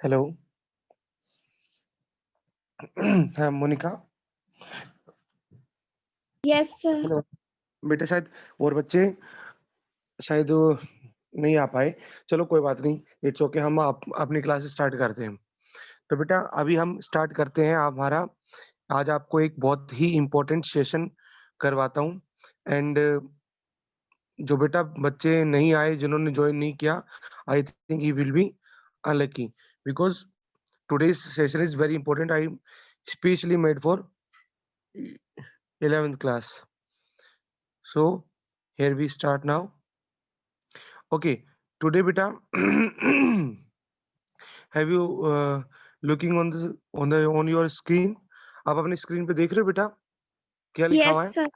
Hello. हाँ, Monika. Yes sir. Hello. बेटा शायद और बच्चे शायद नहीं आ पाए। चलो कोई बात नहीं, इट्स ओके। हम अपनी क्लास स्टार्ट करते हैं। तो बेटा अभी हम स्टार्ट करते हैं हमारा। आज आपको एक बहुत ही इम्पोर्टेंट सेशन करवाता हूँ। एंड जो बेटा बच्चे नहीं आए, जिन्होंने जॉइन नहीं किया, I think he will be unlucky because today's session is very important. I specially made for 11th class. So here we start now. Okay, today beta have you looking on your screen? आप अपनी screen पे देख रहे हो बेटा क्या लिखा yes हुआ है? सर।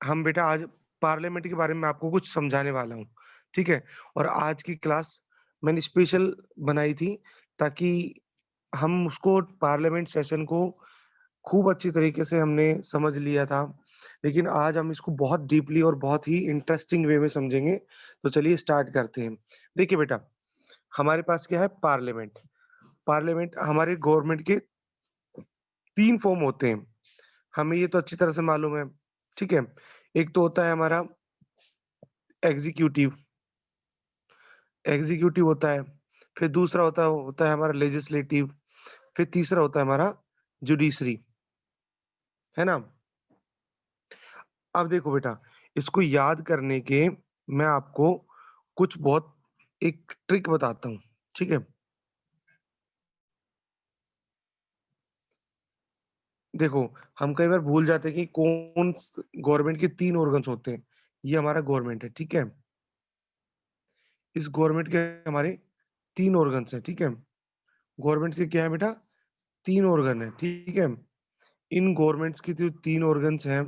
हम बेटा आज पार्लियामेंट के बारे में आपको कुछ समझाने वाला हूँ, ठीक है? और आज की क्लास मैंने स्पेशल बनाई थी ताकि हम उसको पार्लियामेंट सेशन को खूब अच्छी तरीके से हमने समझ लिया था। लेकिन आज हम इसको बहुत डीपली और बहुत ही इंटरेस्टिंग वे में समझेंगे। तो चलिए स्टार्ट करते हैं। देखिए बेटा, हमारे पास क्या है? पार्लियामेंट। पार्लियामेंट हमारे गवर्नमेंट के 3 फॉर्म होते हैं। हमें ये तो अच्छी तरह से मालूम है, ठीक है? एक तो होता है हमारा एग्ज़ीक्यूटिव, एग्ज़ीक्यूटिव होता है। फिर दूसरा होता है हमारा लेजिस्लेटिव, फिर तीसरा होता है हमारा जुडिशरी, है ना? अब देखो बेटा, इसको याद करने के मैं आपको कुछ बहुत एक ट्रिक बताता हूँ, ठीक है? देखो, हम कई बार भूल जाते हैं कि कौन स गवर्नमेंट के 3 ऑर्गन्स होते हैं। ये हमारा गवर्नमेंट है, ठीक है? इस गवर्नमेंट के हमारे 3 ऑर्गन्स हैं, ठीक है? गवर्नमेंट के क्या है बेटा? 3 ऑर्गन हैं, ठीक है? इन गवर्नमेंट्स की जो 3 ऑर्गन्स हैं,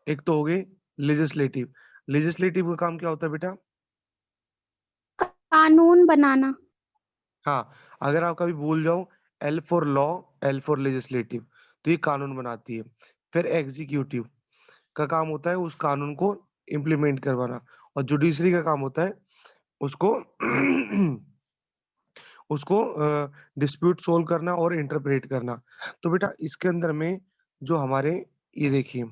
एक तो हो गए लेजिस्लेटिव। लेजिस्लेटिव का काम क्या होता है बेटा? कानून बनाना। हाँ, अगर आप कभी भूल जाओ, L for law, L for legislative, तो ये कानून बनाती है। फिर एग्जीक्यूटिव का काम होता है उस कानून को इम्प्लीमेंट करवाना, और जुडिशरी का काम होता है उसको उसको डिस्प्यूट सोल्व करना और इंटरप्रेट करना। तो बेटा इसके अंदर में जो हमारे ये देखिए,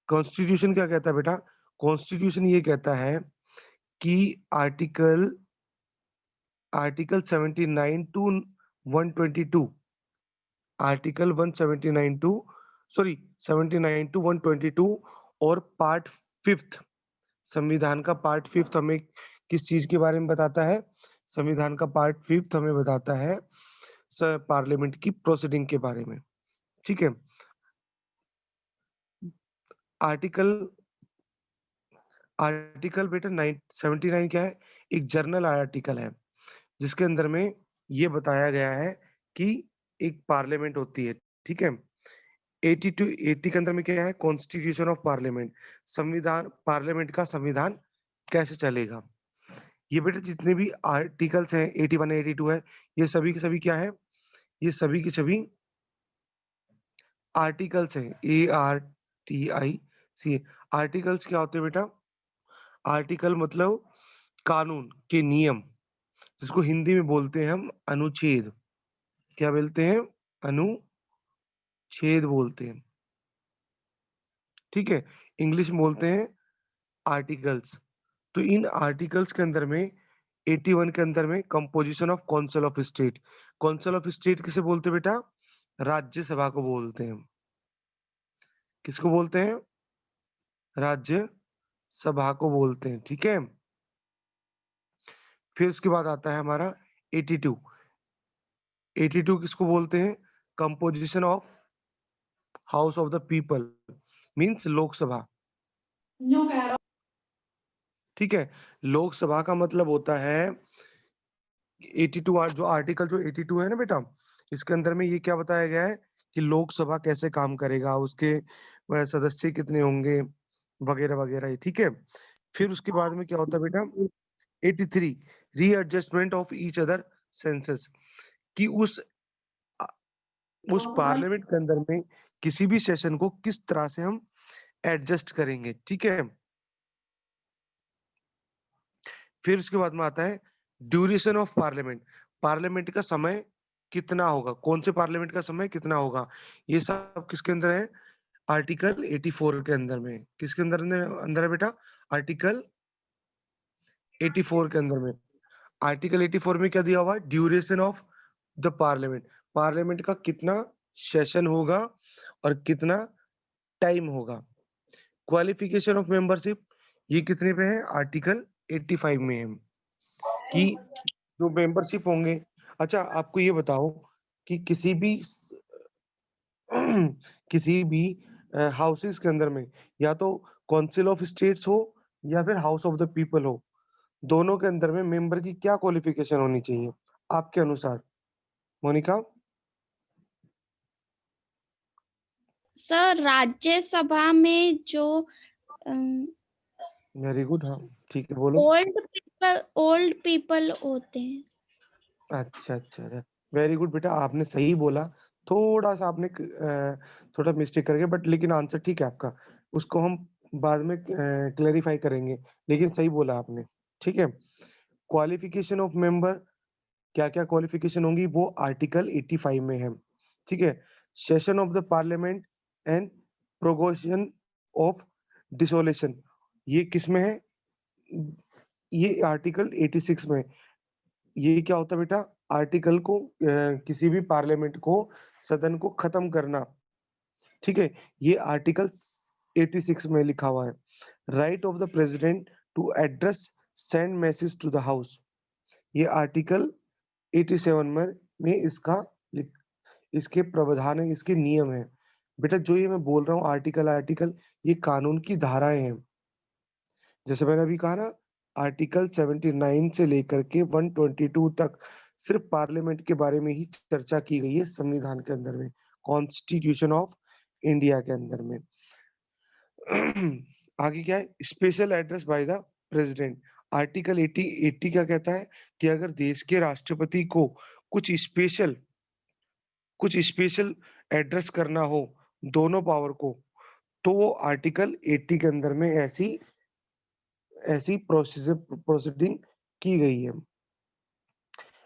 कॉन्स्टिट्यूशन क्या कहता है बेटा? कॉन्स्टिट्यूशन ये कहता है कि article article 79 to 122, article 179 to sorry 79 to 122 और पार्ट 5th, संविधान का पार्ट 5th हमें किस चीज़ के बारे में बताता है? संविधान का पार्ट 5th हमें बताता है पार्लियामेंट की प्रोसीडिंग के बारे में, ठीक है? आर्टिकल आर्टिकल बेटा 79 क्या है? एक जर्नल आर्टिकल है, जिसके अंदर में ये बताया गया है कि एक पार्लियामेंट होती है, ठीक है? 80 टू 80 के अंदर में क्या है? कॉन्स्टिट्यूशन ऑफ पार्लियामेंट, संविधान, पार्लियामेंट का संविधान कैसे चलेगा? ये बेटा जितने भी आर्टिकल्स हैं, 81 82 है, ये सभी के सभी क्या है? ये सभी के सभी आर्टिकल्स हैं, ARTIC। आर्टिकल्स क्या होते हैं बेटा? आर्टिकल मतलब कानून के नियम, जिसको हिंदी में बोलते हैं हम अनुच्छेद। क्या बोलते हैं? अनुच्छेद बोलते हैं, ठीक है? इंग्लिश में बोलते हैं आर्टिकल्स। तो इन आर्टिकल्स के अंदर में 81 के अंदर में composition of council of state. Council of state किसे बोलते हैं बेटा? राज्यसभा को बोलते हैं। किसको बोलते हैं? राज्यसभा को बोलते हैं, ठीक है? फिर उसके बाद आता है हमारा 82। 82 किसको बोलते हैं? Composition of house of the people, means Lok Sabha, ठीक है? लोकसभा का मतलब होता है 82 जो आर्टिकल जो 82 है ना बेटा, इसके अंदर में ये क्या बताया गया है कि लोकसभा कैसे काम करेगा, उसके सदस्य कितने होंगे, वगैरह वगैरह, ये ठीक है? फिर उसके बाद में क्या होता है बेटा? 83 readjustment of each other census, कि अ, उस पार्लियामेंट के अंदर में किसी भी सेशन को किस तरह से हम एडजस्ट करेंगे, ठीक है? फिर उसके बाद में आता है ड्यूरेशन ऑफ पार्लियामेंट, पार्लियामेंट का समय कितना होगा, कौन से पार्लियामेंट का समय कितना होगा, ये सब किसके अंदर है, आर्टिकल 84 के अंदर में। किसके अंदर अंदर है बेटा, आर्टिकल 84 के अंदर में। आर्टिकल 84 में क्या दिया हुआ है, duration of the parliament, parliament का कितना सेशन होगा और कितना टाइम होगा। क्वालिफिकेशन ऑफ मेंबरशिप, ये कितने पे है, आर्टिकल 85 में है कि जो मेंबरशिप होंगे। अच्छा आपको ये बताओ कि किसी भी हाउसेस के अंदर में या तो काउंसिल ऑफ स्टेट्स हो या फिर हाउस ऑफ द पीपल हो, दोनों के अंदर में मेंबर की क्या क्वालिफिकेशन होनी चाहिए आपके अनुसार, मोनिका? सर राज्यसभा में जो वेरी गुड, हाँ ठीक है, बोलो। ओल्ड पीपल होते हैं। अच्छा अच्छा अच्छा, वेरी गुड बेटा, आपने सही बोला। थोड़ा सा आपने थोड़ा मिस्टेक करके, बट लेकिन आंसर ठीक है आपका, उसको हम बाद में क्लेरिफाई करेंगे, लेकिन सही बोला आपने। ठीक है, क्वालिफिकेशन ऑफ मेंबर, क्या क्या क्वालिफिकेशन होंगी वो आर्टिकल 85 में है। ठीक है, session of the parliament and prorogation of dissolution, ये किस में है, ये आर्टिकल 86 में। ये क्या होता है बेटा, आर्टिकल को किसी भी पार्लियामेंट को, सदन को खत्म करना। ठीक है, ये आर्टिकल 86 में लिखा हुआ है। Right of the president to address send message to the house, ये आर्टिकल 87 में इसके प्रावधान है, इसके नियम है। बेटा जो ये मैं बोल रहा हूँ आर्टिकल आर्टिकल, ये कानून की धाराएं हैं। जैसे मैंने अभी कहा ना, आर्टिकल 79 से लेकर के 122 तक सिर्फ पार्लियामेंट के बारे में ही चर्चा की गई है संविधान के अंदर में, कॉन्स्टिट्यूशन ऑफ इंडिया के अंदर में। आगे क्या है, special address by the president, article 80 क्या कहता है कि अगर देश के राष्ट्रपति को कुछ स्पेशल एड्रेस करना हो दोनों पावर को, तो वो आर्टिकल 80 के अंदर में ऐसी ऐसी प्रोसीडिंग की गई है।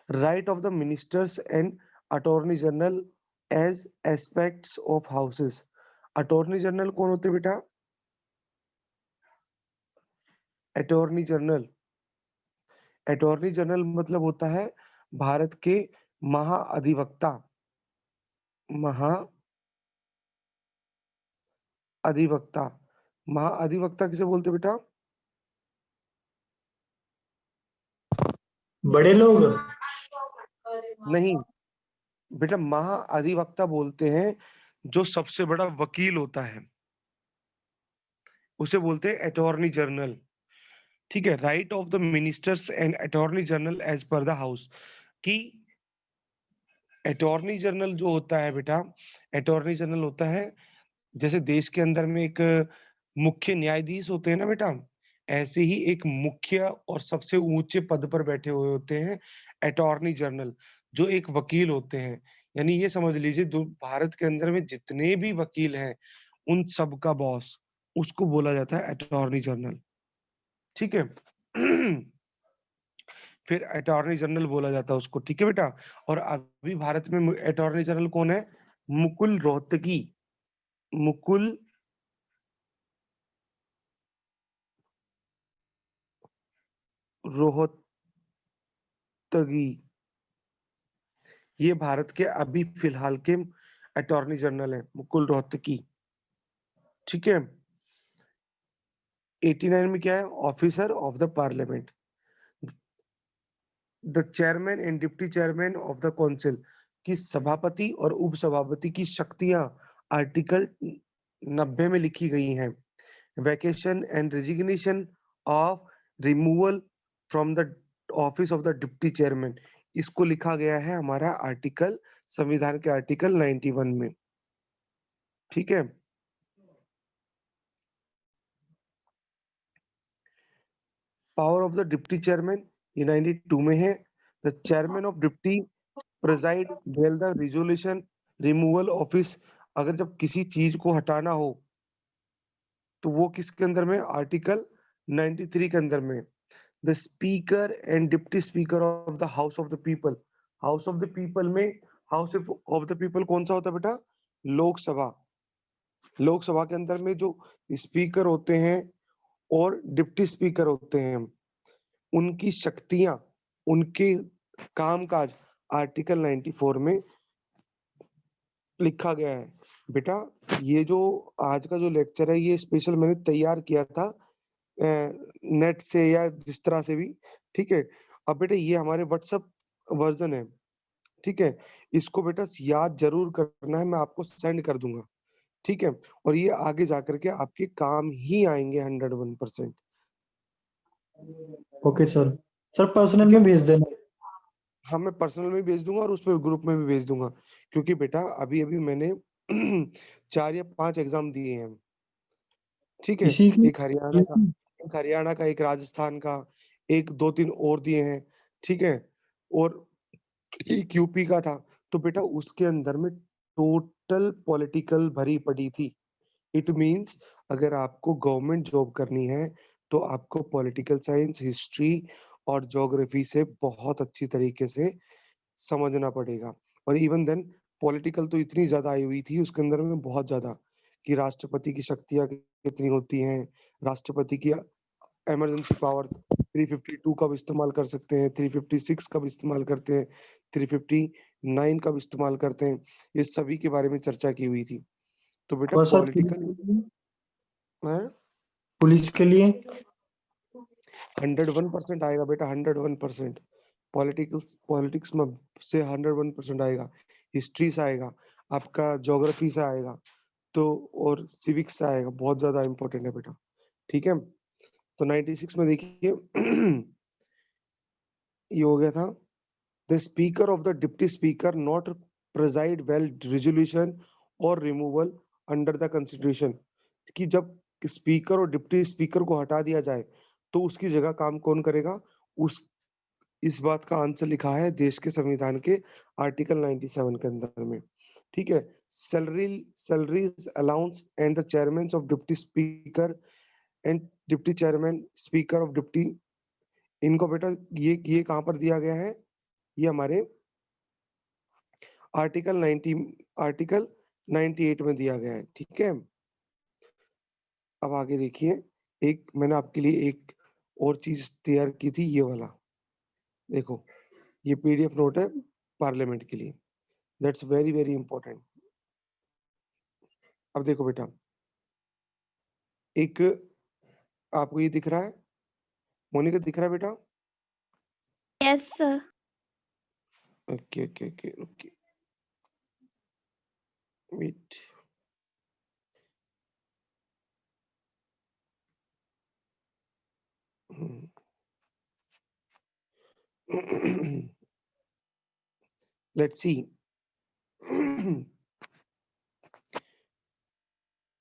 Right of the ministers and attorney general as aspects of houses, attorney general कौन होते हैं बेटा, अटॉर्नी जनरल, अटॉर्नी जनरल मतलब होता है भारत के महाअधिवक्ता, महाअधिवक्ता, महाअधिवक्ता किसे बोलते हैं बेटा, बड़े लोग। नहीं बेटा, महाअधिवक्ता बोलते हैं जो सबसे बड़ा वकील होता है, उसे बोलते हैं अटॉर्नी जनरल। ठीक है, right of the ministers and attorney general as per the house, कि अटॉर्नी जनरल जो होता है बेटा, अटॉर्नी जनरल होता है जैसे देश के अंदर में एक मुख्य न्यायाधीश होते हैं ना बेटा, ऐसे ही एक मुख्य और सबसे ऊंचे पद पर बैठे हुए होते हैं अटॉर्नी जनरल, जो एक वकील होते हैं। यानी ये समझ लीजिए भारत के अंदर में जितने भी वकील हैं उन सब का बॉस, उसको बोला जाता है अटॉर्नी जनरल। ठीक है। फिर अटॉर्नी जनरल बोला जाता है उसको, ठीक है बेटा। और अभी भारत में अटॉर्नी जनरल कौन है, मुकुल रोहतगी, मुकुल रोहतगी, ये भारत के अभी फिलहाल के अटॉर्नी जनरल है, मुकुल रोहतगी। ठीक है, 89 में क्या है, officer of the parliament, the chairman and deputy chairman of the council, की सभापति और उपसभापति की शक्तियां आर्टिकल 90 में लिखी गई हैं। Vacation and resignation of removal from the office of the deputy chairman, इसको लिखा गया है हमारा आर्टिकल, संविधान के आर्टिकल 91 में। ठीक है, power of the deputy chairman ये 92 में है। The chairman of deputy preside well the resolution removal office, अगर जब किसी चीज को हटाना हो तो वो किसके अंदर में, आर्टिकल 93 के अंदर में। The speaker and deputy speaker of the house of the people. House of the people में हाउस ऑफ द पीपल कौन सा होता है बेटा? लोकसभा। लोकसभा के अंदर में जो स्पीकर होते हैं और डिप्टी स्पीकर होते हैं, उनकी शक्तियां, उनके कामकाज आर्टिकल 94 में लिखा गया है। बेटा ये जो आज का जो लेक्चर है ये स्पेशल मैंने तैयार किया था नेट से या जिस तरह से भी, ठीक है। अब बेटा ये हमारे व्हाट्सएप वर्जन है, ठीक है। इसको बेटा याद जरूर करना है, मैं आपको सेंड कर दूंगा, ठीक है। और ये आगे जाकर के आपके काम ही आएंगे 101%। Okay sir. सर पर्सनल ठीक है, में भेज देना। हाँ मैं पर्सनल में भेज दूंगा और उस पर ग्रुप में भी भेज दूंगा, क्योंकि बेटा अभी अभी मैंने 4 या 5 एग्जाम दिए हैं, ठीक है। इसी की एक हरियाणा का, एक हरियाणा का, एक राजस्थान का, एक 2-3 और दिए हैं, ठीक है। और एक यूपी का था। तो बेटा उसके अंदर में टोटल पॉलिटिकल भरी पड़ी थी। इट मींस अगर आपको गवर्नमेंट जॉब करनी है तो आपको पॉलिटिकल साइंस, हिस्ट्री और ज्योग्राफी से बहुत अच्छी तरीके से समझना पड़ेगा। और इवन देन पॉलिटिकल तो इतनी ज्यादा आई हुई थी उसके अंदर में, बहुत ज्यादा, कि राष्ट्रपति की शक्तियां कितनी होती हैं, राष्ट्रपति की इमरजेंसी पावर 352 कब इस्तेमाल कर सकते हैं, 356 कब इस्तेमाल करते हैं, 359 कब इस्तेमाल करते हैं, ये सभी के बारे में चर्चा की हुई थी। तो बेटा और सर पॉलिटिकल है, पुलिस के लिए 101% आएगा बेटा, 101%। पॉलिटिक्स पॉलिटिक्स में से 101% आएगा, हिस्ट्री से आएगा, आपका ज्योग्राफी से आएगा, तो और सिविक्स से आएगा। बहुत ज्यादा इंपॉर्टेंट है बेटा, ठीक है। तो 96 में देखिए ये हो गया था, the speaker of the deputy speaker not preside well resolution और रिमूवल अंडर द कॉन्स्टिट्यूशन, कि जब स्पीकर और डिप्टी स्पीकर को हटा दिया जाए तो उसकी जगह काम कौन करेगा, उस इस बात का आंसर लिखा है देश के संविधान के आर्टिकल 97 के अंदर में, ठीक है। Salaries allowance and the chairman of deputy speaker and deputy chairman speaker of deputy, इनको बेटा ये कहाँ पर दिया गया है, ये हमारे आर्टिकल 90, आर्टिकल 98 में दिया गया है, ठीक है। अब आगे देखिए, एक मैंने आपके लिए एक और चीज तैयार की थी, ये वाला देखो, ये पीडीएफ नोट है पार्लियामेंट के लिए, दैट्स वेरी वेरी इंपॉर्टेंट। अब देखो बेटा, एक आपको ये दिख रहा है, मोनिका दिख रहा है बेटा? Yes sir. Okay okay okay okay, wait. Let's see.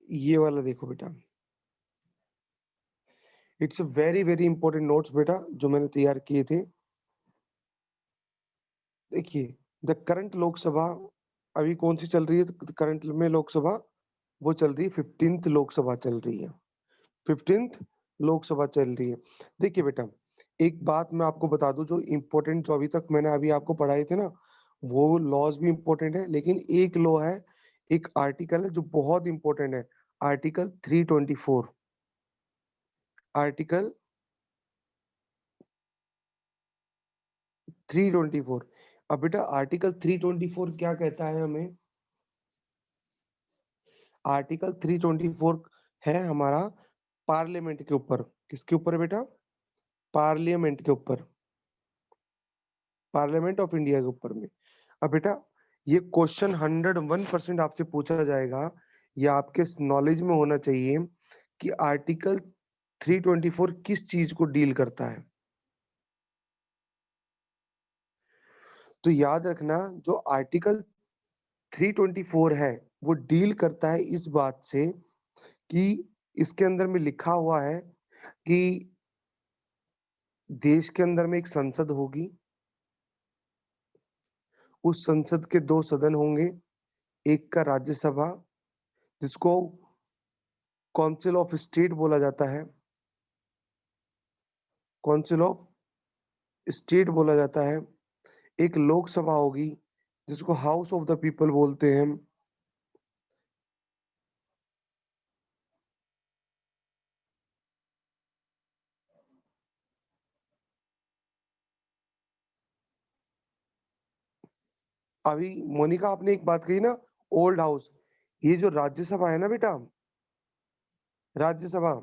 ये वाला देखो बेटा, it's a very very important notes बेटा जो मैंने तैयार किए थे। देखिए, द करंट लोकसभा अभी कौन सी चल रही है, करंट में लोकसभा वो चल रही है 15th लोकसभा चल रही है, 15th लोकसभा चल रही है। देखिए बेटा, एक बात मैं आपको बता दूं, जो इम्पोर्टेंट जो अभी तक मैंने अभी आपको पढ़ाए थे ना, वो लॉज भी इम्पोर्टेंट है, लेकिन एक लॉ है, एक आर्टिकल है जो बहुत इंपॉर्टेंट है, आर्टिकल 324। आर्टिकल 324। अब बेटा आर्टिकल 324 क्या कहता है हमें, आर्टिकल 324 है हमारा पार्लियामेंट के ऊपर, किसके ऊपर है बेटा, पार्लियामेंट के ऊपर, पार्लियामेंट ऑफ इंडिया के ऊपर में। अब बेटा ये क्वेश्चन 101% आपसे पूछा जाएगा, या आपके नॉलेज में होना चाहिए कि आर्टिकल 324 किस चीज को डील करता है। तो याद रखना, जो आर्टिकल 324 है वो डील करता है इस बात से कि इसके अंदर में लिखा हुआ है कि देश के अंदर में एक संसद होगी, उस संसद के 2 सदन होंगे, एक का राज्यसभा जिसको काउंसिल ऑफ स्टेट बोला जाता है, काउंसिल ऑफ स्टेट बोला जाता है। एक लोकसभा होगी जिसको हाउस ऑफ द पीपल बोलते हैं। अभी मोनिका आपने एक बात कही ना, ओल्ड हाउस, ये जो राज्यसभा है ना बेटा, राज्यसभा,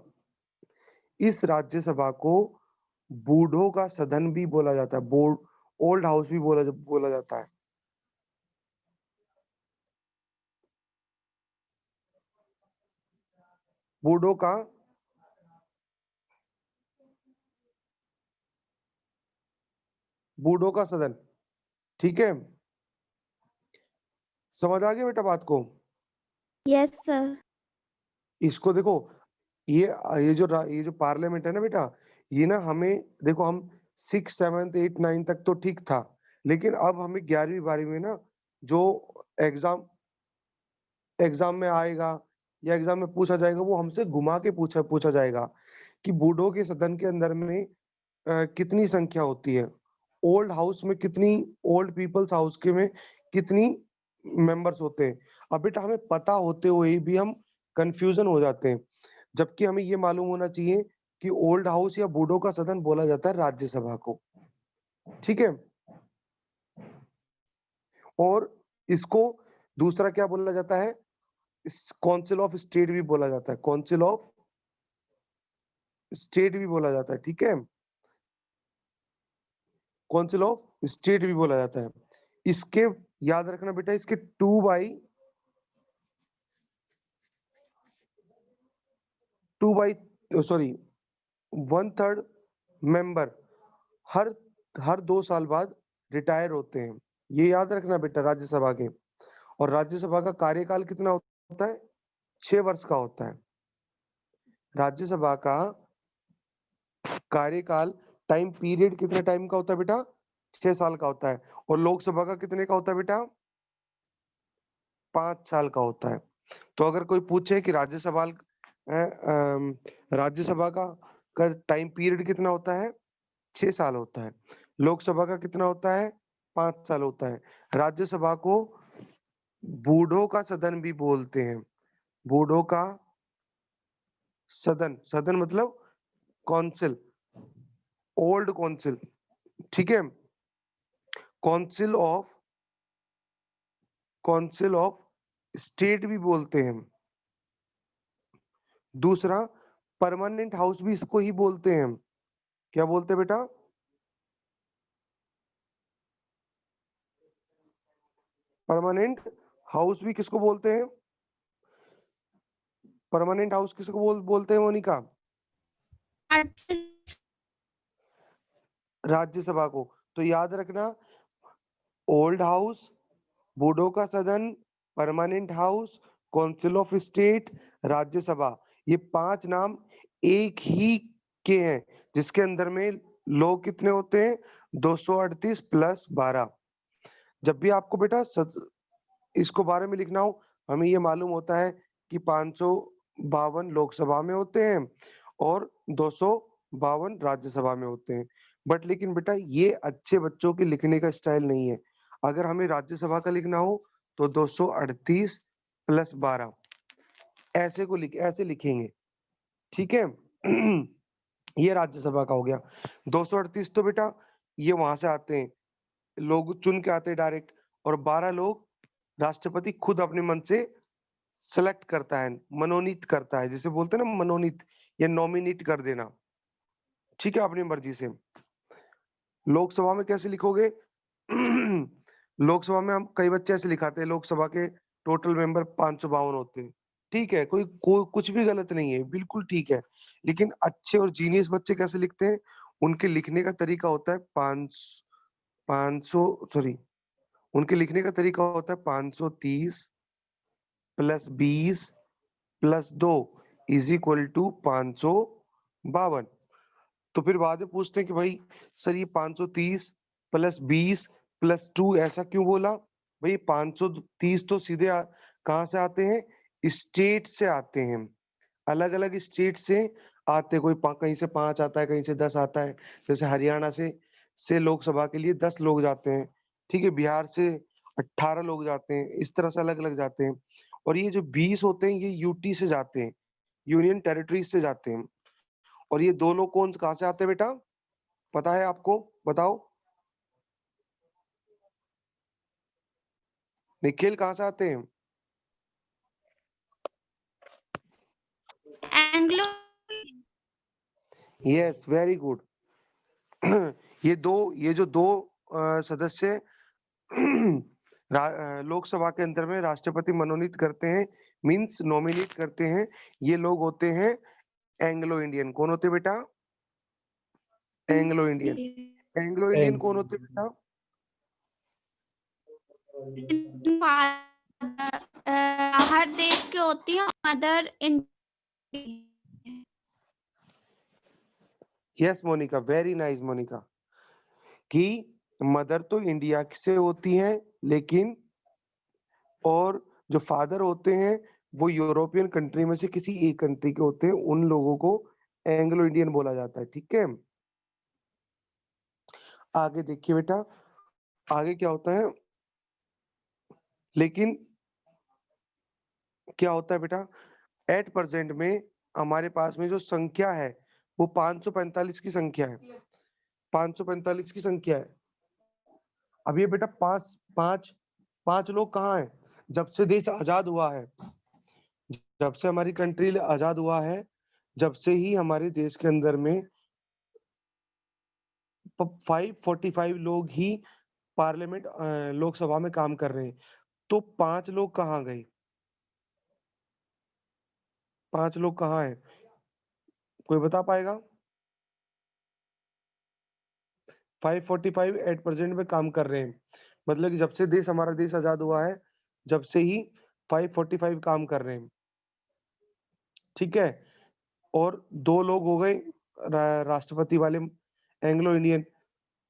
इस राज्यसभा को बूढ़ों का सदन भी बोला जाता है, बोर्ड ओल्ड हाउस भी बोला जाता है। बूढ़ों का बूढ़ों का सदन, ठीक है, समझ आ गया बेटा बात को? Yes, sir. इसको देखो, ये जो पार्लियामेंट है ना बेटा, ये ना हमें देखो, हम 6 7 8 9 तक तो ठीक था, लेकिन अब हमें 11वीं 12वीं में ना जो एग्जाम एग्जाम में आएगा या एग्जाम में पूछा जाएगा, वो हमसे घुमा के पूछा पूछा जाएगा कि बूढ़ों के सदन के अंदर में कितनी संख्या होती है, ओल्ड हाउस में कितनी, ओल्ड पीपल्स हाउस के में कितनी मेंबर्स होते हैं। अब बेटा हमें पता होते हुए भी हम कंफ्यूजन हो जाते हैं, जबकि हमें ये मालूम होना चाहिए कि ओल्ड हाउस या बूढ़ों का सदन बोला जाता है राज्यसभा को, ठीक है। और इसको दूसरा क्या बोला जाता है, काउंसिल ऑफ स्टेट भी बोला जाता है, काउंसिल ऑफ स्टेट भी बोला जाता है, ठीक है, काउंसिल ऑफ स्टेट भी बोला जाता है। इसके याद रखना बेटा, इसके 1/3 मेंबर हर हर 2 साल बाद रिटायर होते हैं, ये याद रखना बेटा राज्यसभा के। और राज्यसभा का कार्यकाल कितना होता है, 6 वर्ष का होता है। राज्यसभा का कार्यकाल, टाइम पीरियड कितने टाइम का होता है बेटा, 6 साल का होता है। और लोकसभा का कितने का होता है बेटा, 5 साल का होता है। तो अगर कोई पूछे कि राज्यसभा का टाइम पीरियड कितना होता है, 6 साल होता है। लोकसभा का कितना होता है, 5 साल होता है। राज्यसभा को बूढ़ों का सदन भी बोलते हैं, बूढ़ों का सदन, सदन मतलब काउंसिल, ओल्ड काउंसिल, ठीक है, काउंसिल ऑफ स्टेट भी बोलते हैं। दूसरा, परमानेंट हाउस भी इसको ही बोलते हैं। क्या बोलते हैं बेटा, परमानेंट हाउस भी किसको बोलते हैं, परमानेंट हाउस किसको बोलते हैं मोनिका, राज्यसभा को। तो याद रखना, ओल्ड हाउस, बूढ़ों का सदन, permanent house, council of state, Rajya Sabha, ये 5 नाम एक ही के हैं, जिसके अंदर में लोग कितने होते हैं, 238 + 12। जब भी आपको बेटा इसको बारे में लिखना हो, हमें ये मालूम होता है कि 552 लोकसभा में होते हैं और 252 राज्यसभा में होते हैं। बट लेकिन बेटा ये अच्छे बच्चों के लिखने का स्टाइल नहीं है। अगर हमें राज्यसभा का लिखना हो तो 238 + 12 ऐसे लिखेंगे, ठीक है। ये राज्यसभा का हो गया। 238 तो बेटा ये वहां से आते हैं, लोग चुन के आते हैं डायरेक्ट, और 12 लोग राष्ट्रपति खुद अपने मन से सेलेक्ट करता है, मनोनीत करता है, जिसे बोलते हैं ना मनोनीत या नॉमिनेट कर देना, ठीक है, अपनी मर्जी से। लोकसभा में कैसे लिखोगे? लोकसभा में हम कई बच्चे ऐसे लिखाते हैं, लोकसभा के टोटल मेंबर 552 होते हैं, ठीक है, कोई कुछ भी गलत नहीं है, बिल्कुल ठीक है। लेकिन अच्छे और जीनियस बच्चे कैसे लिखते हैं, उनके लिखने का तरीका होता है 500 सॉरी, उनके लिखने का तरीका होता है 530 + 20 + 2 = 552। तो फिर बाद में पूछते हैं कि भाई सर ये 530 + 20 + 2 ऐसा क्यों बोला? भाई 530 तो सीधे कहाँ से आते हैं, स्टेट से आते हैं, अलग अलग स्टेट से आते कोई कहीं से 5 आता है, कहीं से 10 आता है। जैसे हरियाणा से लोकसभा के लिए 10 लोग जाते हैं, ठीक है? बिहार से 18 लोग जाते हैं, इस तरह से अलग-अलग जाते हैं। और ये जो 20 होते हैं, ये यूटी से जाते हैं, यूनियन टेरिटरीज से जाते हैं। और ये 2 लोग कहाँ से आते हैं बेटा? पता है आपको? बताओ। निखिल कहाँ से आते हैं? Anglo yes, very good. ये जो 2 सदस्य लोकसभा के अंदर में राष्ट्रपति मनोनीत करते हैं, मीन्स नॉमिनेट करते हैं, ये लोग होते हैं एंग्लो इंडियन। कौन होते हैं बेटा? Anglo Indian. एंग्लो इंडियन कौन होते हैं बेटा? हर देश के होती है, mother India. Yes Monica, very nice Monica. कि मदर तो इंडिया से होती हैं, लेकिन और जो फादर होते हैं वो यूरोपियन कंट्री में से किसी एक कंट्री के होते हैं, उन लोगों को एंग्लो इंडियन बोला जाता है, ठीक है? आगे देखिए बेटा, आगे क्या होता है? लेकिन क्या होता है बेटा, एट प्रेजेंट में हमारे पास में जो संख्या है वो 545 की संख्या है। 545 की संख्या है। अब ये बेटा पांच पांच पांच लोग कहाँ हैं? जब से देश आजाद हुआ है, जब से हमारी कंट्री आजाद हुआ है, जब से ही हमारे देश के अंदर में 545 लोग ही पार्लियामेंट लोकसभा में काम कर रहे हैं। तो 5 लोग कहाँ गए? 5 लोग कहाँ हैं? कोई बता पाएगा? 545 एट प्रेजेंट में काम कर रहे हैं। मतलब कि जब से हमारा देश आजाद हुआ है, जब से ही 545 काम कर रहे हैं। ठीक है? और 2 लोग हो गए राष्ट्रपति वाले एंग्लो इंडियन,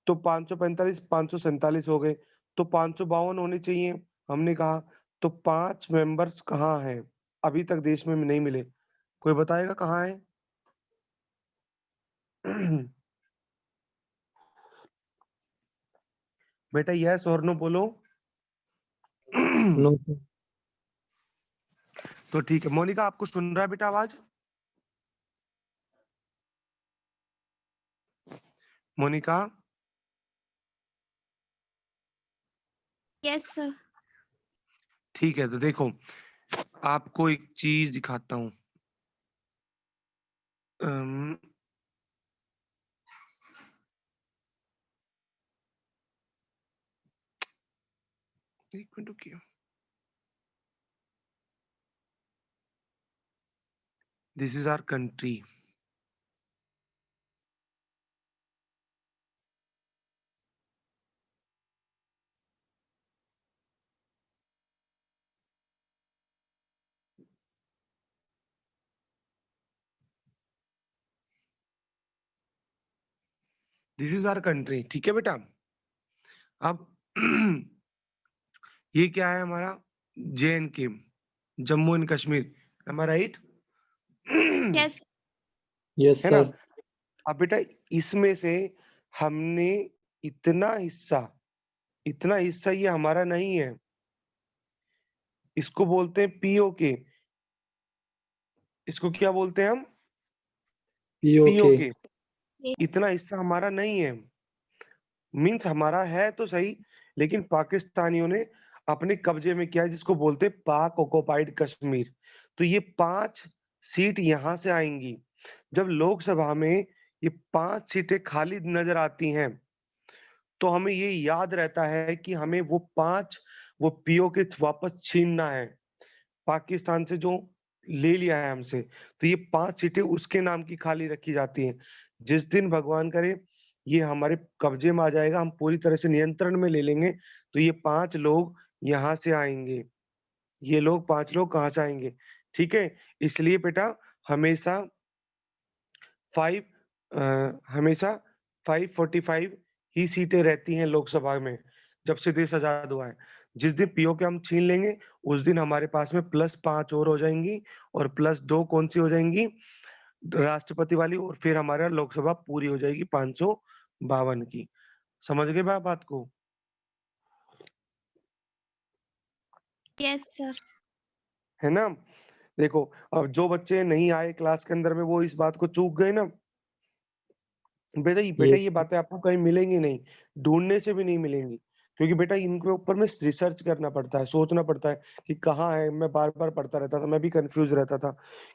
तो 545 547 हो गए, तो 552 होने चाहिए। हमने कहा तो 5 मेंबर्स कहाँ हैं? अभी तक देश में नहीं मिले। कोई बताएगा कहाँ है? बेटा यस और नो बोलो। No sir. तो ठीक है। मोनिका आपको सुन रहा है बेटा आवाज? मोनिका? Yes sir. ठीक है, तो देखो आपको एक चीज दिखाता हूँ। अम, एक मिनट रुकिए। This is our country. This is our country, ठीक है बेटा? अब ये क्या है हमारा? JNK, Jammu and Kashmir. Am I right? Yes yes है ना? सर। अब बेटा इसमें से हमने इतना हिस्सा ये हमारा नहीं है। इसको बोलते हैं POK। इसको क्या बोलते हैं हम? पीओके। POK। इतना हिस्सा हमारा नहीं है। मीन्स हमारा है तो सही, लेकिन पाकिस्तानियों ने अपने कब्जे में किया है, जिसको बोलते हैं पाक ऑक्युपाइड कश्मीर। तो ये 5 सीट यहाँ से आएंगी। जब लोकसभा में ये 5 सीटें खाली नजर आती हैं, तो हमें ये याद रहता है कि हमें वो POK वापस छीनना है, पाकिस्तान से जो ले लिया है हमसे। तो ये 5 सीटें उसके नाम की खाली रखी जाती हैं। जिस दिन भगवान करे ये हमारे कब्जे में आ जाएगा, हम पूरी तरह से नियंत्रण में ले लेंगे, तो ये 5 लोग यहाँ से आएंगे। ये लोग 5 लोग कहाँ से आएंगे? ठीक है? इसलिए बेटा हमेशा 5 हमेशा 545 ही सीटें रहती हैं लोकसभा में, जब से देश आजाद हुआ है। जिस दिन POK हम छीन लेंगे, उस दिन हमारे पास में +5 और हो जाएंगी, और +2 कौन सी हो जाएंगी? राष्ट्रपति वाली, और फिर हमारा लोकसभा पूरी हो जाएगी 552 की। समझ गए आप बात को? Yes sir. है ना? देखो, अब जो बच्चे नहीं आए क्लास के अंदर में वो इस बात को चूक गए ना। बेटा Yes, ये बातें आपको कहीं मिलेंगी नहीं, ढूँढने से भी नहीं मिलेंगी। क्योंकि बेटा इनके ऊपर में रिसर्च करना पड़ता है, सोचना पड़ता है कि कहाँ है। मैं बार-बार पढ़ता रहता था, मैं भी कन्फ्यूज़ रहता था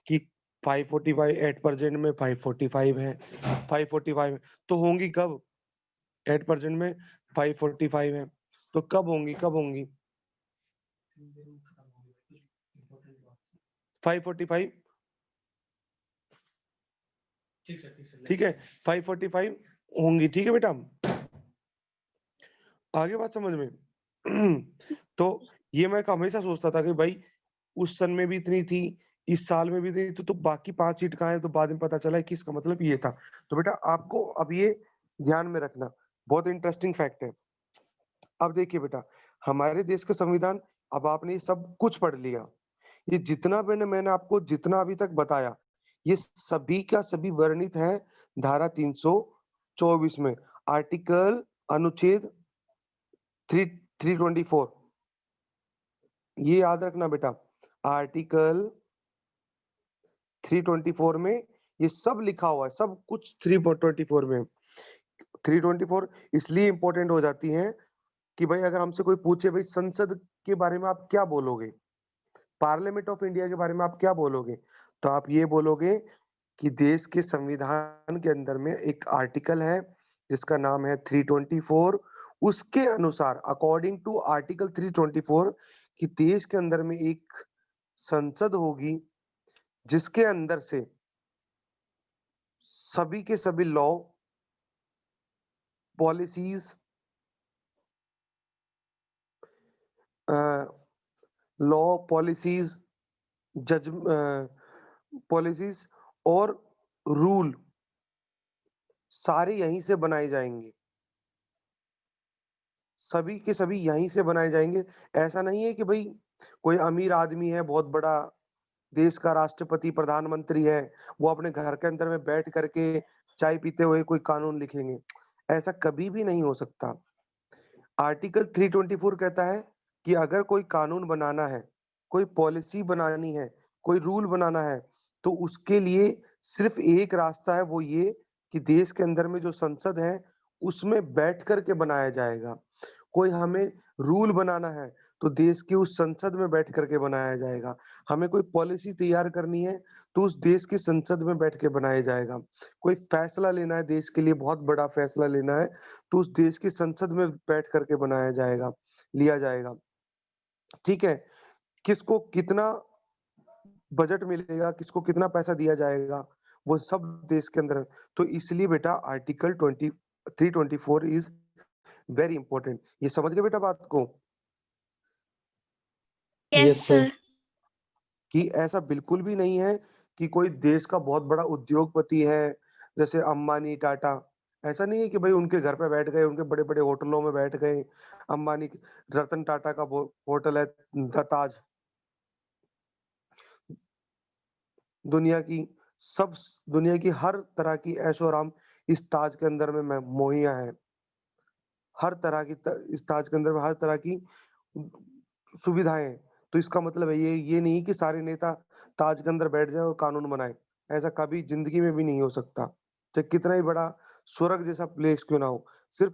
कि 545 8% में 545 है, 545 है, तो होंगी कब? 8% में 545 है, तो कब होंगी, कब होंगी? 545 ठीक है, 545 होंगी, ठीक है बेटा? आगे बात समझ में? तो ये मैं हमेशा सोचता था कि भाई उस सन में भी इतनी थी, इस साल में भी इतनी तो बाकी 5 सीट कहाँ है? तो बाद में पता चला कि इसका मतलब ये था। तो बेटा आपको अब ये ध्यान में रखना, बहुत इंटरेस्टिंग फैक्ट है। अब देखिए बेटा, हमारे देश का संविधान, अब आपने ये सब कुछ पढ़ लिया। ये जितना मैंने आपको जितना अभी तक बताया, ये सभी का सभी वर्णित है धारा 324 में, आर्टिकल अनुच्छेद 324। ये याद रखना बेटा, आर्टिकल 324 में ये सब लिखा हुआ है, सब कुछ 324 में। 324 इसलिए इंपॉर्टेंट हो जाती है कि भाई अगर हमसे कोई पूछे भाई संसद के बारे में आप क्या बोलोगे, पार्लियामेंट ऑफ इंडिया के बारे में आप क्या बोलोगे, तो आप ये बोलोगे कि देश के संविधान के अंदर में एक आर्टिकल है जिसका नाम है 324। उसके अनुसार अकॉर्डिंग टू आर्टिकल 324 कि देश के अंदर में एक संसद होगी जिसके अंदर से सभी के सभी लॉ, पॉलिसीज, लॉ, पॉलिसीज, जज पॉलिसीज और रूल सारे यहीं से बनाए जाएंगे। सभी के सभी यहीं से बनाए जाएंगे। ऐसा नहीं है कि भाई कोई अमीर आदमी है, बहुत बड़ा देश का राष्ट्रपति, प्रधानमंत्री है, वो अपने घर के अंदर में बैठ करके चाय पीते हुए कोई कानून लिखेंगे। ऐसा कभी भी नहीं हो सकता। आर्टिकल 324 कहता है कि अगर कोई कानून बनाना है, कोई पॉलिसी बनानी है, कोई रूल बनाना है, तो उसके लिए सिर्फ एक रास्ता है, वो ये कि देश के अंदर में जो संसद है, उसमें बैठ कर के बनाया जाएगा। कोई हमें रूल बनाना है, तो देश की उस संसद में बैठ कर के बनाया जाएगा। हमें कोई पॉलिसी तैयार करनी है, तो उस देश की संसद में बैठ के बनाया जाएगा। कोई फैसला लेना है देश के लिए, बहुत बड़ा फैसला लेना है, तो उस देश की संसद में बैठ करके बनाया जाएगा, लिया जाएगा। ठीक है? किसको कितना बजट मिलेगा, किसको कितना पैसा दिया जाएगा, वो सब देश के अंदर। तो इसलिए बेटा आर्टिकल 324 इज वेरी इंपॉर्टेंट। ये समझ गए बेटा बात को? Yes yes, sir. सर। कि ऐसा बिल्कुल भी नहीं है कि कोई देश का बहुत बड़ा उद्योगपति है, जैसे अंबानी, टाटा। ऐसा नहीं है कि भाई उनके घर पे बैठ गए, उनके बड़े-बड़े होटलों में बैठ गए। अंबानी, रतन टाटा का वो होटल है द ताज। दुनिया की दुनिया की हर तरह की ऐशो-आराम इस ताज के अंदर में मुहैया है। हर तरह की इस ताज के अंदर में हर तरह की सुविधाएँ हैं। तो इसका मतलब है ये नहीं कि सारे नेता ताज के अंदर बैठ जाएँ और कानून बनाएँ। ऐसा कभी ज़िंदगी में भी नहीं हो सकता। चाहे कितना ही बड़ा स्वर्ग जैसा प्लेस क्यों ना हो। सिर्फ़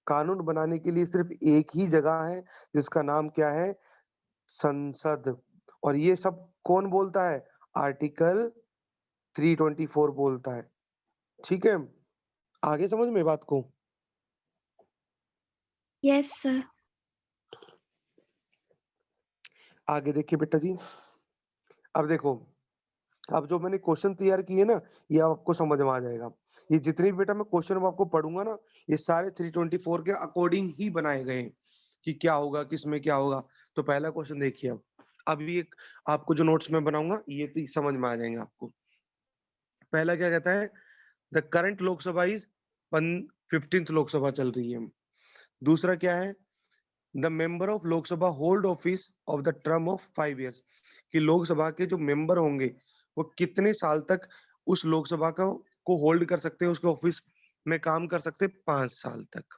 कानून बनाने के लिए सिर्फ़ एक ही जगह है जिसका नाम क्या है? संसद। और ये सब कौन बोलता है? आर्टिकल 324 बोलता है। ठीक है? आगे समझ में बात को? Yes sir. आगे देखिए बेटा जी, अब देखो, अब जो मैंने क्वेश्चन तैयार किए ना, ये आपको समझ में आ जाएगा। ये जितने भी बेटा मैं क्वेश्चन अब आपको पढ़ूँगा ना, ये सारे 324 के अकॉर्डिंग ही बनाए गए हैं, कि क्या होगा, किसमें क्या होगा। तो पहला क्वेश्चन देखिए अब। अभी एक आपको जो नोट्स मैं बनाऊँगा, ये तो समझ में आ जाएंगे आपको। पहला क्या कहता है? The current Lok Sabha is 15th Lok Sabha चल रही है। दूसरा क्या है? The member of Lok Sabha hold office of the term of 5 years, कि लोकसभा के जो मेंबर होंगे वो कितने साल तक उस लोकसभा को होल्ड कर सकते हैं, उसके ऑफिस में काम कर सकते हैं 5 साल तक।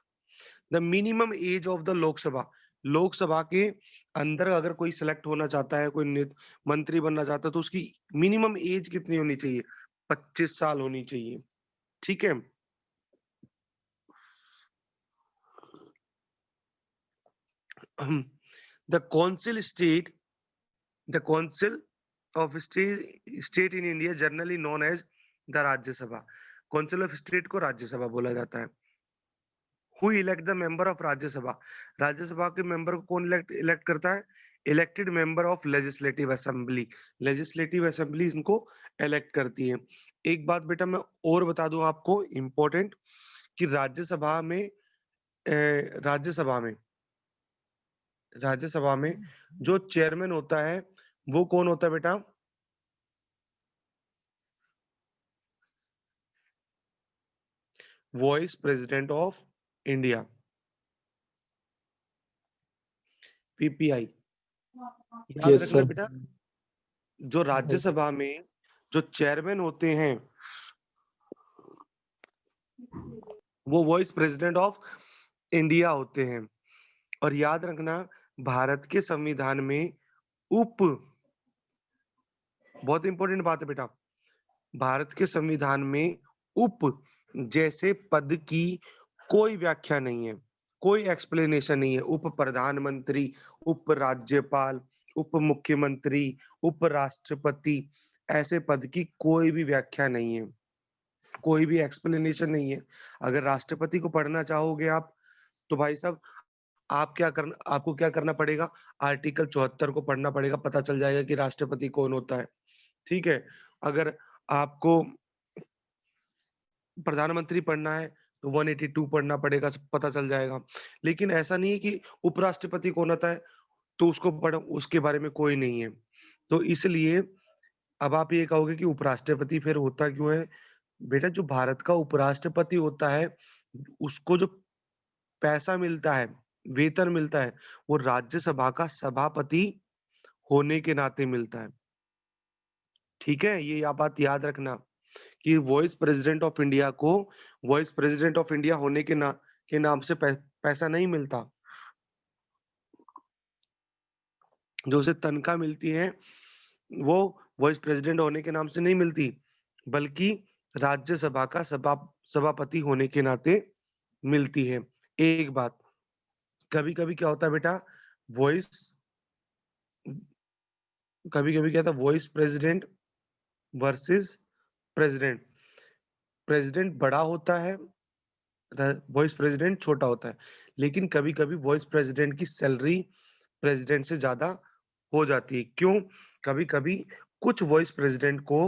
The minimum age of the Lok Sabha के अंदर अगर कोई सिलेक्ट होना चाहता है, कोई मंत्री बनना चाहता है, तो उसकी मिनिमम एज कितनी होनी चाहिए? 25 साल होनी चाहिए। ठीक है। The council state the council of state in India generally known as the Rajya Sabha. Council of state को राज्यसभा बोला जाता है। Who elect the member of Rajya Sabha? Rajya Sabha के मेंबर को कौन इलेक्ट करता है? Elected member of legislative assembly. Legislative assembly इनको इलेक्ट करती है। एक बात बेटा मैं और बता दूं आपको इंपॉर्टेंट, कि राज्यसभा में राज्यसभा में जो चेयरमैन होता है वो कौन होता है बेटा? Vice president of India, PPI. याद Yes, रखना sir. बेटा, जो राज्यसभा में जो चेयरमैन होते हैं वो वाइस प्रेसिडेंट ऑफ इंडिया होते हैं। और याद रखना, भारत के संविधान में बहुत इंपॉर्टेंट बात है बेटा, भारत के संविधान में उप जैसे पद की कोई व्याख्या नहीं है, कोई एक्सप्लेनेशन नहीं है। उप प्रधानमंत्री, उप राज्यपाल, उप मुख्यमंत्री, उप राष्ट्रपति, ऐसे पद की कोई भी व्याख्या नहीं है, कोई भी एक्सप्लेनेशन नहीं है। अगर राष्ट्रपति को पढ़ना चाहोगे आप, तो भाई साहब आपको क्या करना पड़ेगा? आर्टिकल 74 को पढ़ना पड़ेगा, पता चल जाएगा कि राष्ट्रपति कौन होता है। ठीक है। अगर आपको प्रधानमंत्री पढ़ना है तो 182 पढ़ना पड़ेगा, पता चल जाएगा। लेकिन ऐसा नहीं है कि उपराष्ट्रपति कौन होता है तो उसको पढ़ो, उसके बारे में कोई नहीं है। तो इसलिए अब आप ये कहोगे कि उपराष्ट्रपति फिर होता क्यों है? बेटा, जो भारत का उपराष्ट्रपति होता है उसको जो पैसा मिलता है, वेतन मिलता है, वो राज्यसभा का सभापति होने के नाते मिलता है। ठीक है, ये आप बात याद रखना कि वाइस प्रेसिडेंट ऑफ इंडिया को वाइस प्रेसिडेंट ऑफ इंडिया होने के नाम से पैसा नहीं मिलता। जो उसे तनख्वाह मिलती है वो वाइस प्रेसिडेंट होने के नाम से नहीं मिलती, बल्कि राज्यसभा का सभापति होने के नाते मिलती है। एक बात, कभी कभी क्या होता है बेटा, वॉइस कभी कभी क्या था, vice president versus president. President बड़ा होता है, वॉइस प्रेसिडेंट छोटा होता है। लेकिन कभी कभी वॉइस प्रेसिडेंट की सैलरी प्रेसिडेंट से ज्यादा हो जाती है। क्यों? कभी कभी कुछ वॉइस प्रेसिडेंट को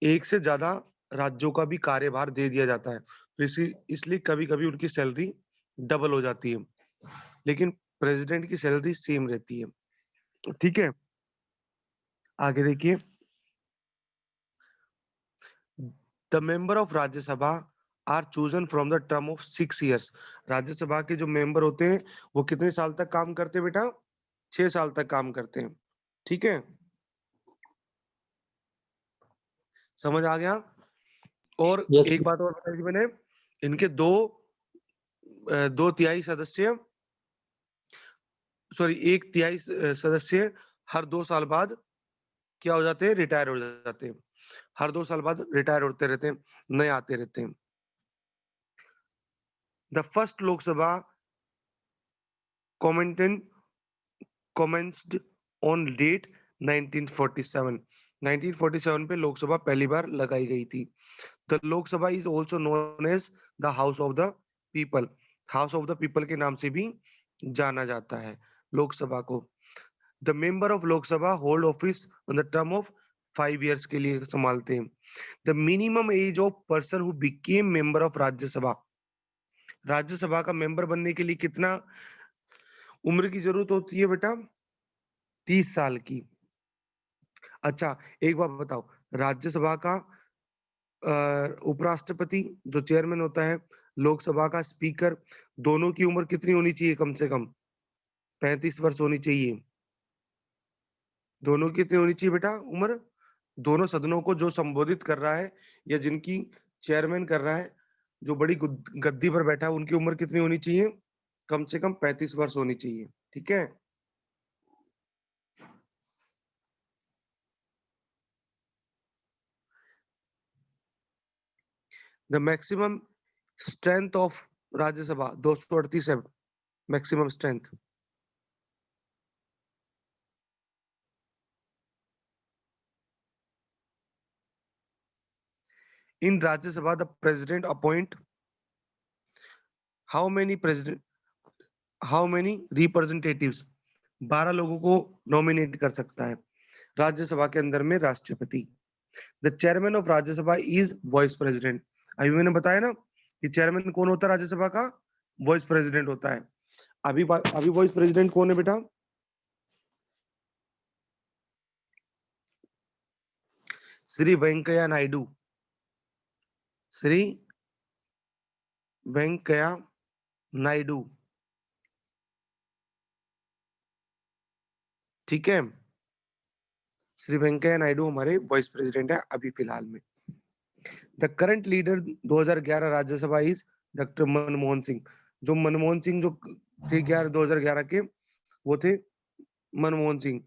एक से ज्यादा राज्यों का भी कार्यभार दे दिया जाता है, तो इसलिए कभी कभी उनकी सैलरी डबल हो जाती है, लेकिन प्रेसिडेंट की सैलरी सेम रहती है। ठीक है, आगे देखिए। The member of Rajya Sabha are chosen from the term of 6 years। Rajya Sabha के जो मेंबर होते हैं वो कितने साल तक काम करते हैं बेटा? 6 साल तक काम करते हैं। ठीक है, समझ आ गया? और Yes, एक बात और बताई थी मैंने, इनके दो तिहाई सदस्य, सॉरी, एक तिहाई सदस्य हर 2 साल बाद क्या हो जाते हैं? रिटायर हो जाते हैं। हर 2 साल बाद रिटायर होते रहते हैं, नए आते रहते हैं। The first Lok Sabha commenced on date 1947। 1947 पे लोकसभा पहली बार लगाई गई थी। The Lok Sabha is also known as the house of the people. House of the people के नाम से भी जाना जाता है लोकसभा को। The member of Lok Sabha hold office on the term of 5 years के लिए संभालते हैं। The minimum age of person who became member of Rajya Sabha. Rajya Sabha का मेंबर बनने के लिए कितना उम्र की जरूरत होती है बेटा? 30 साल की। अच्छा, एक बात बताओ, राज्यसभा का उपराष्ट्रपति जो चेयरमैन होता है, लोकसभा का स्पीकर, दोनों की उम्र कितनी होनी चाहिए? कम से कम 35 वर्ष होनी चाहिए। दोनों की कितनी होनी चाहिए बेटा उम्र? दोनों सदनों को जो संबोधित कर रहा है या जिनकी चेयरमैन कर रहा है, जो बड़ी गद्दी पर बैठा है, उनकी उम्र कितनी होनी चाहिए? कम से कम 35 वर्ष होनी चाहिए। ठीक है? The maximum strength of Rajya Sabha 238 है maximum strength. In Rajya Sabha, the president appoint how many representatives? 12 लोगों को नॉमिनेट कर सकता है राज्यसभा के अंदर में राष्ट्रपति। The chairman of Rajya Sabha is vice president. अभी मैंने बताया ना कि चेयरमैन कौन होता है राज्यसभा का? वाइस प्रेसिडेंट होता है। अभी वाइस प्रेसिडेंट कौन है बेटा? श्री वेंकैया नायडू। श्री वेंकैया नायडू। ठीक है? श्री वेंकैया नायडू हमारे वाइस प्रेसिडेंट है अभी फिलहाल में। The current leader 2011 Rajya Sabha is doctor Manmohan Singh. जो मनमोहन सिंह जो थे 2011 के, वो थे Manmohan Singh.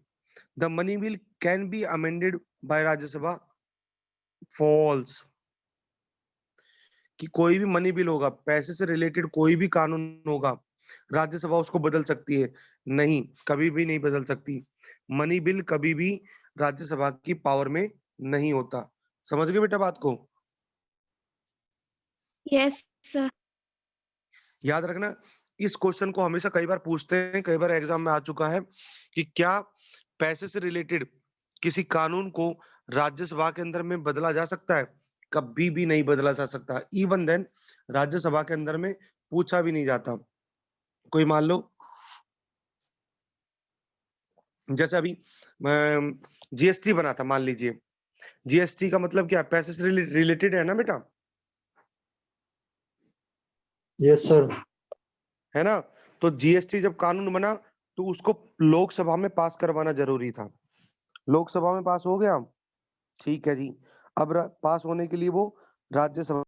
The money bill can be amended by Rajya Sabha. False. कि कोई भी मनी बिल होगा, पैसे से रिलेटेड कोई भी कानून होगा, राज्यसभा उसको बदल सकती है? नहीं, कभी भी नहीं बदल सकती। मनी बिल कभी भी राज्यसभा की पावर में नहीं होता। समझ गए बेटा बात को? Yes, sir. याद रखना, इस क्वेश्चन को हमेशा कई बार पूछते हैं, कई बार एग्जाम में आ चुका है कि क्या पैसे से रिलेटेड किसी कानून को राज्यसभा के अंदर में बदला जा सकता है? कभी भी नहीं बदला जा सकता। इवन देन राज्यसभा के अंदर में पूछा भी नहीं जाता। कोई मान लो जैसे अभी जीएसटी बना था, मान लीजिए। जीएसटी का मतलब क्या? पैसे से रिलेटेड है ना बेटा? Yes, sir. है ना? तो जीएसटी जब कानून बना तो उसको लोकसभा में पास करवाना जरूरी था। लोकसभा में पास हो गया, ठीक है जी। अब पास होने के लिए वो राज्यसभा